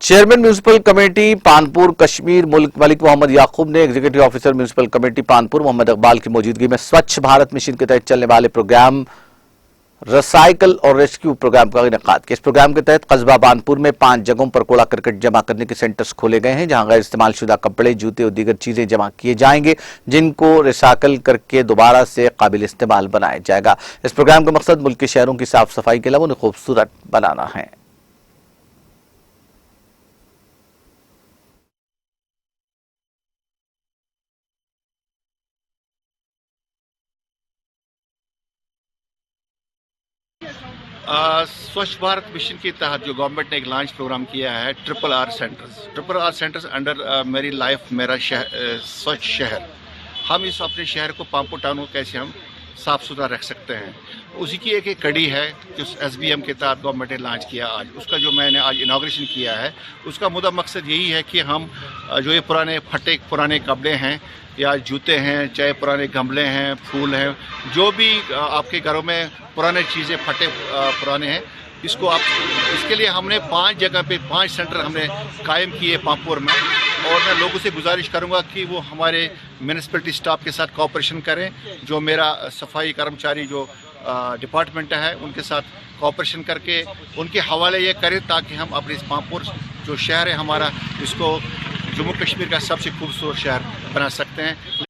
Chairman municipal committee Panpur Kashmir Malik Mohammad Yaqoob ने executive officer municipal committee Panpur Mohammad Iqbal की मौजूदगी में स्वच्छ भारत मिशन के तहत चलने वाले प्रोग्राम रिसाइकल और रेस्क्यू प्रोग्राम का इनेकाद किया। इस प्रोग्राम के तहत कस्बा पानपुर में 5 जगहों पर कूड़ा करकट जमा करने के सेंटर्स खोले गए हैं, जहां गैर इस्तेमाल शुदा कपड़े, जूते और दीगर चीजें जमा किए जाएंगे, जिनको रिसाइकल करके दोबारा से काबिल इस्तेमाल बनाया जाएगा। इस प्रोग्राम का मकसद मुल्क के शहरों की साफ सफाई के अलावा उन्हें खूबसूरत बनाना है। स्वच्छ भारत मिशन के तहत जो गवर्नमेंट ने एक लॉन्च प्रोग्राम किया है ट्रिपल आर सेंटर्स अंडर मेरी लाइफ मेरा स्वच्छ शहर। हम इस अपने शहर को पानपुर टाउन को कैसे हम साफ़ सुथरा रख सकते हैं, उसी की एक कड़ी है जो SBM के तहत गवर्नमेंट ने लॉन्च किया आज। उसका जो मैंने आज इनाग्रेशन किया है, उसका मुद्दा मकसद यही है कि हम जो ये पुराने कपड़े हैं या जूते हैं, चाहे पुराने गमले हैं, फूल हैं, जो भी आपके घरों में पुराने चीज़ें पुराने हैं, इसके लिए हमने 5 जगह पे 5 सेंटर हमने कायम किए पानपुर में। और मैं लोगों से गुजारिश करूंगा कि वो हमारे म्यूनिसिपैलिटी स्टाफ के साथ कोऑपरेशन करें। जो मेरा सफाई कर्मचारी जो डिपार्टमेंट है, उनके साथ कोऑपरेशन करके उनके हवाले ये करें, ताकि हम अपने इस पानपुर जो शहर है हमारा, इसको जम्मू कश्मीर का सबसे खूबसूरत शहर बना सकते हैं।